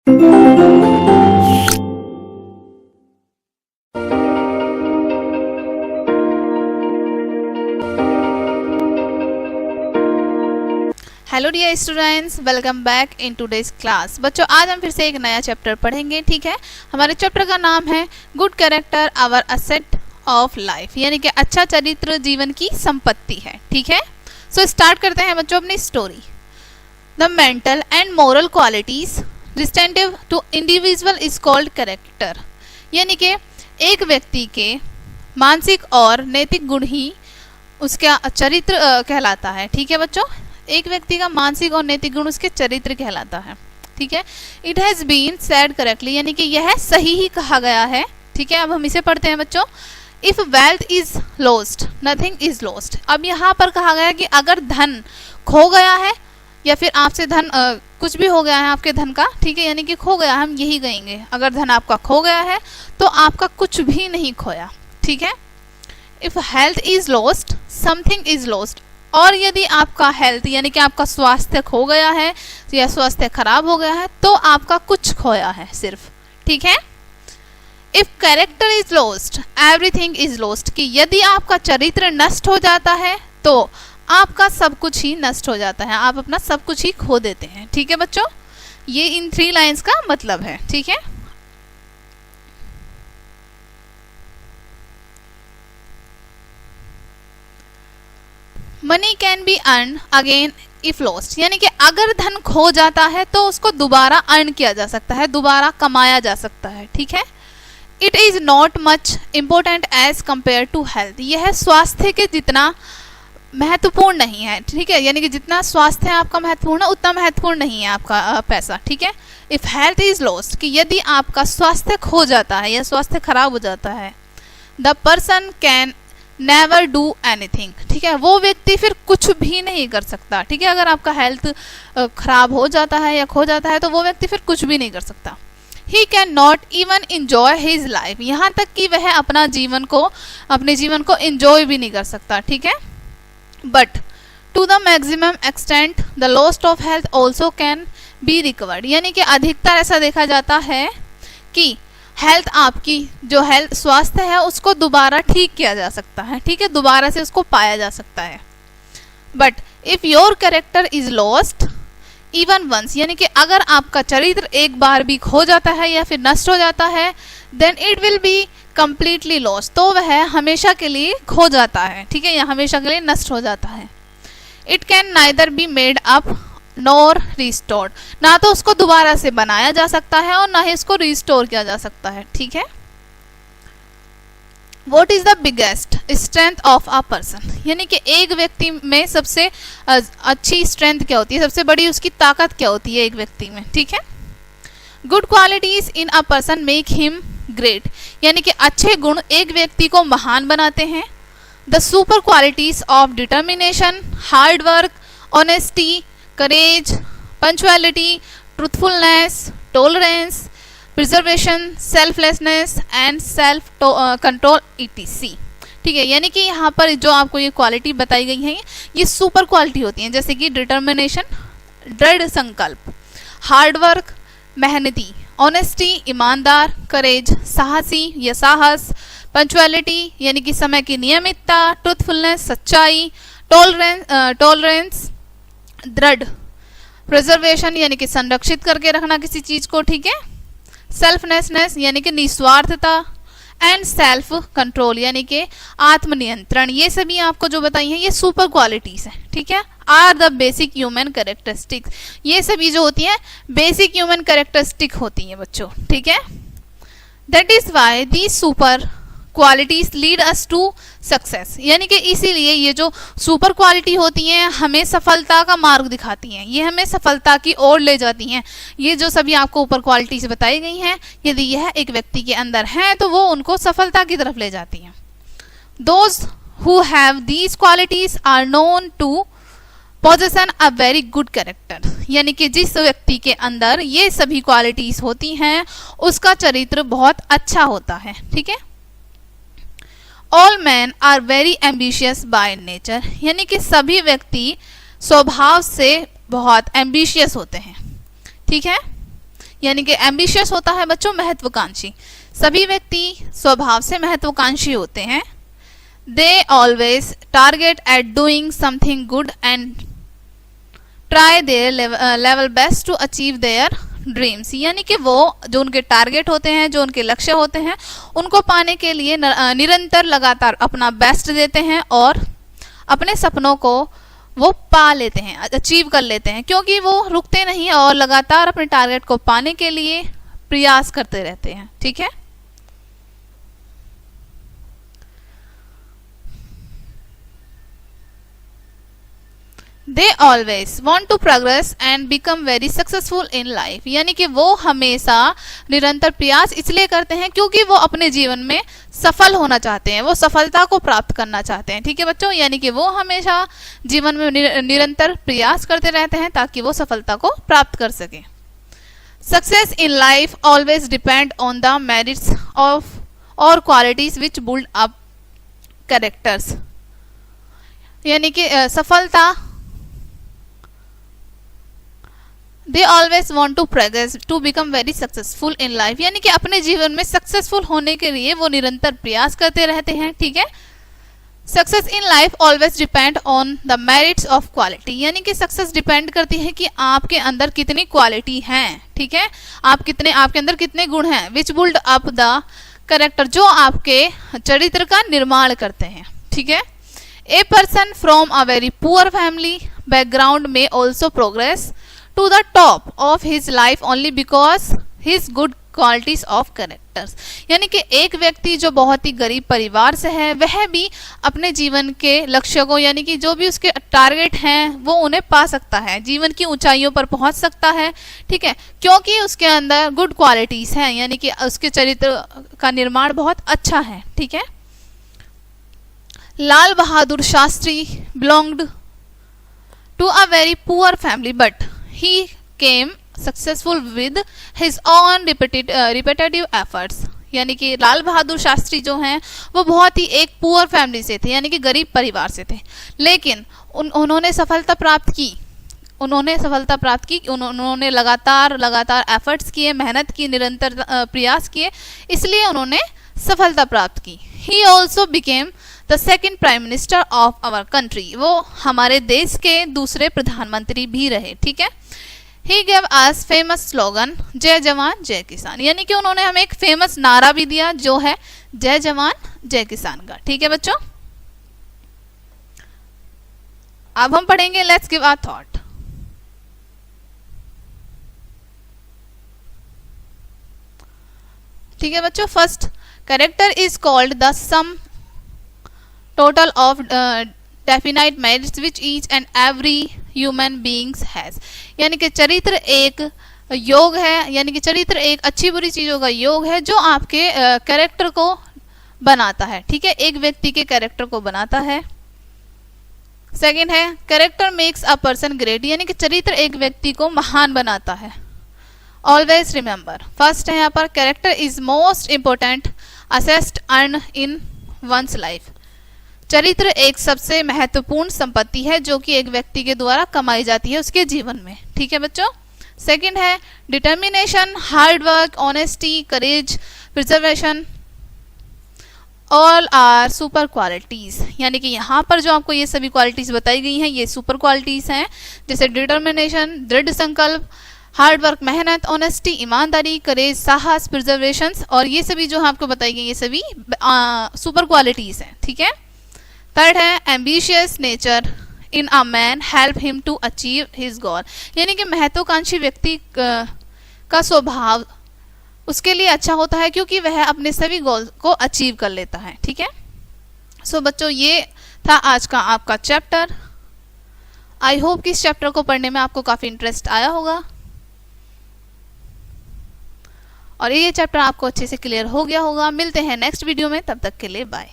Hello dear students, welcome back in today's class. बच्चों, आज हम फिर से एक नया चैप्टर पढ़ेंगे। ठीक है, हमारे चैप्टर का नाम है good character our asset of life, यानी कि अच्छा चरित्र जीवन की संपत्ति है। ठीक है, सो स्टार्ट करते हैं बच्चों अपनी story. The mental and moral qualities distinctive to individual is called character, यानी कि एक व्यक्ति के मानसिक और नैतिक गुण ही उसका चरित्र कहलाता है। ठीक है बच्चों, एक व्यक्ति का मानसिक और नैतिक गुण उसके चरित्र कहलाता है। ठीक है, it has been said correctly, यानी कि यह सही ही कहा गया है। ठीक है, अब हम इसे पढ़ते हैं बच्चों। If wealth is lost nothing is lost. अब यहाँ पर कहा गया कि अगर धन खो गया है या फिर आपसे धन कुछ भी हो गया है आपके धन का, ठीक है, यानी कि खो गया, हम यही कहेंगे, अगर धन आपका खो गया है तो आपका कुछ भी नहीं खोया। ठीक है, if health is lost something is lost. और यदि आपका हेल्थ यानी कि आपका स्वास्थ्य खो गया है या स्वास्थ्य खराब हो गया है तो आपका कुछ खोया है सिर्फ। ठीक है, if character is lost everything is lost, कि यदि आपका चरित्र नष्ट हो जाता है तो आपका सब कुछ ही नष्ट हो जाता है, आप अपना सब कुछ ही खो देते हैं। ठीक है बच्चों, ये इन 3 लाइंस का मतलब है। ठीक है, money can be earn again if lost, यानी कि अगर धन खो जाता है तो उसको दोबारा अर्न किया जा सकता है, दोबारा कमाया जा सकता है। ठीक है, it is not much important as compare to health, यह स्वास्थ्य के जितना महत्वपूर्ण नहीं है। ठीक है, यानी कि जितना स्वास्थ्य है आपका महत्वपूर्ण है उतना महत्वपूर्ण नहीं है आपका पैसा। ठीक है, इफ हेल्थ इज लॉस्ट, कि यदि आपका स्वास्थ्य खो जाता है या स्वास्थ्य खराब हो जाता है, the person can never do anything. ठीक है, वो व्यक्ति फिर कुछ भी नहीं कर सकता। ठीक है, अगर आपका हेल्थ खराब हो जाता है या खो जाता है तो वो व्यक्ति फिर कुछ भी नहीं कर सकता। He can not even enjoy his life, यहाँ तक कि वह अपने जीवन को इंजॉय भी नहीं कर सकता। ठीक है, but to the maximum extent the lost of health also can be recovered, यानी कि अधिकतर ऐसा देखा जाता है कि हेल्थ, आपकी जो हेल्थ स्वास्थ्य है उसको दोबारा ठीक किया जा सकता है। ठीक है, दोबारा से उसको पाया जा सकता है। But if your character is lost even once, यानी कि अगर आपका चरित्र एक बार भी खो जाता है या फिर नष्ट हो जाता है, then it will be completely lost, तो वह हमेशा के लिए खो जाता है। ठीक है, या हमेशा के लिए नष्ट हो जाता है। It can neither be made up nor restored, ना तो उसको दोबारा से बनाया जा सकता है और ना ही इसको रिस्टोर किया जा सकता है। ठीक है, what is the biggest strength of a person, यानी कि एक व्यक्ति में सबसे अच्छी स्ट्रेंथ क्या होती है, सबसे बड़ी उसकी ताकत क्या होती है एक व्यक्ति में। ठीक है, good qualities in a person make him great, यानी कि अच्छे गुण एक व्यक्ति को महान बनाते हैं। The super qualities of determination, hard work, honesty, courage, punctuality, truthfulness, tolerance, preservation, selflessness and self control etc। ठीक है, यानी कि यहाँ पर जो आपको ये क्वालिटी बताई गई है ये सुपर क्वालिटी होती हैं, जैसे कि डिटर्मिनेशन, दृढ़ संकल्प, हार्ड वर्क, मेहनती, ऑनेस्टी, ईमानदार, करेज, साहसी या साहस, पंचुअलिटी यानी कि समय की नियमितता, ट्रूथफुलनेस, सच्चाई, टॉलरेंस, दृढ़, प्रिजर्वेशन यानी कि संरक्षित करके रखना किसी चीज को। ठीक है, सेल्फनेसनेस यानी कि निस्वार्थता, एंड सेल्फ कंट्रोल यानी कि आत्मनियंत्रण। ये सभी आपको जो बताई हैं ये सुपर क्वालिटीज हैं। ठीक है, are the basic human characteristics, ये सभी जो होती हैं बेसिक ह्यूमन कैरेक्टरिस्टिक होती हैं बच्चों। ठीक है, that is why the super qualities lead us to success, यानी कि इसीलिए ये जो सुपर क्वालिटी होती हैं हमें सफलता का मार्ग दिखाती हैं, ये हमें सफलता की ओर ले जाती हैं। ये जो सभी आपको ऊपर क्वालिटीज बताई गई हैं, यदि यह एक व्यक्ति के अंदर है तो वो उनको सफलता की तरफ ले जाती हैं। Those who have these qualities are known to possession a very good character, यानी कि जिस व्यक्ति के अंदर ये सभी क्वालिटीज होती हैं उसका चरित्र बहुत अच्छा होता है। ठीक है, all man are very ambitious by nature, यानी कि सभी व्यक्ति स्वभाव से बहुत एम्बिशियस होते हैं। ठीक है, यानी कि एम्बिशियस होता है बच्चों महत्वाकांक्षी। सभी व्यक्ति स्वभाव से महत्वाकांक्षी होते हैं। They always target at doing something good and try their level best to achieve their dreams. यानी कि वो जो उनके टारगेट होते हैं, जो उनके लक्ष्य होते हैं, उनको पाने के लिए निरंतर लगातार अपना बेस्ट देते हैं और अपने सपनों को वो पा लेते हैं, अचीव कर लेते हैं, क्योंकि वो रुकते नहीं और लगातार अपने टारगेट को पाने के लिए प्रयास करते रहते हैं। ठीक है। They always want to progress and become very successful in life। यानी कि वो हमेशा निरंतर प्रयास इसलिए करते हैं क्योंकि वो अपने जीवन में सफल होना चाहते हैं, वो सफलता को प्राप्त करना चाहते हैं। ठीक है बच्चों, यानी कि वो हमेशा जीवन में निरंतर प्रयास करते रहते हैं ताकि वो सफलता को प्राप्त कर सकें। Success in life always depend on the merits of और qualities which build up characters. यानी कि सफलता they always want to progress to become very successful in life. यानी कि अपने जीवन में सक्सेसफुल होने के लिए वो निरंतर प्रयास करते रहते हैं। ठीक है। Success in life always depend on the merits of quality. यानी कि सक्सेस डिपेंड करती है कि आपके अंदर कितनी क्वालिटी है। ठीक है, आपके अंदर कितने गुण हैं। Which build up the character, जो आपके चरित्र का निर्माण करते हैं। ठीक है। A person from a very poor family background में also progress to the top of his life only because his good qualities of characters। यानी कि एक व्यक्ति जो बहुत ही गरीब परिवार से है वह भी अपने जीवन के लक्ष्य को, यानी कि जो भी उसके टारगेट हैं वो उन्हें पा सकता है, जीवन की ऊंचाइयों पर पहुंच सकता है। ठीक है, क्योंकि उसके अंदर गुड क्वालिटीज हैं, यानी कि उसके चरित्र का निर्माण बहुत अच्छा है। ठीक है। Lal Bahadur Shastri belonged to a very poor family but he came successful with his own repetitive efforts। यानी कि लाल बहादुर शास्त्री जो हैं वो बहुत ही एक पुअर फैमिली से थे, यानी कि गरीब परिवार से थे, लेकिन उन्होंने सफलता प्राप्त की। उन्होंने लगातार एफर्ट्स किए, मेहनत की, निरंतर प्रयास किए, इसलिए उन्होंने सफलता प्राप्त की। He also became the second prime minister of our country. वो हमारे देश के दूसरे प्रधानमंत्री भी रहे। ठीक है। He gave us famous slogan जय जवान जय किसान। यानी कि उन्होंने हमें एक फेमस नारा भी दिया जो है जय जवान जय किसान का। ठीक है बच्चों, अब हम पढ़ेंगे लेट्स गिव अ थॉट। ठीक है बच्चों, first character is called the sum total of definite merits which each and every human beings has। यानी कि चरित्र एक योग है, यानी कि चरित्र एक अच्छी बुरी चीजों का योग है जो आपके कैरेक्टर को बनाता है। ठीक है, एक व्यक्ति के कैरेक्टर को बनाता है। सेकंड है character makes a person great. यानी कि चरित्र एक व्यक्ति को महान बनाता है। ऑलवेज रिमेंबर, फर्स्ट है यहाँ पर character is most important asset earn in one's life. चरित्र एक सबसे महत्वपूर्ण संपत्ति है जो कि एक व्यक्ति के द्वारा कमाई जाती है उसके जीवन में। ठीक है बच्चों। सेकंड है determination, hard work, honesty, courage, preservation all are super qualities. यानी कि यहाँ पर जो आपको ये सभी क्वालिटीज बताई गई हैं ये सुपर क्वालिटीज हैं, जैसे डिटर्मिनेशन दृढ़ संकल्प, हार्ड वर्क मेहनत, ऑनेस्टी ईमानदारी, करेज साहस, प्रिजर्वेशन, और ये सभी जो आपको बताई गई ये सभी सुपर क्वालिटीज हैं। ठीक है। थर्ड है ambitious nature in a man help him to achieve his goal. यानी कि महत्वाकांक्षी व्यक्ति का स्वभाव उसके लिए अच्छा होता है क्योंकि वह अपने सभी गोल को अचीव कर लेता है। ठीक है। सो बच्चों ये था आज का आपका चैप्टर। आई होप कि इस चैप्टर को पढ़ने में आपको काफी इंटरेस्ट आया होगा और ये चैप्टर आपको अच्छे से क्लियर हो गया होगा। मिलते हैं नेक्स्ट वीडियो में, तब तक के लिए बाय।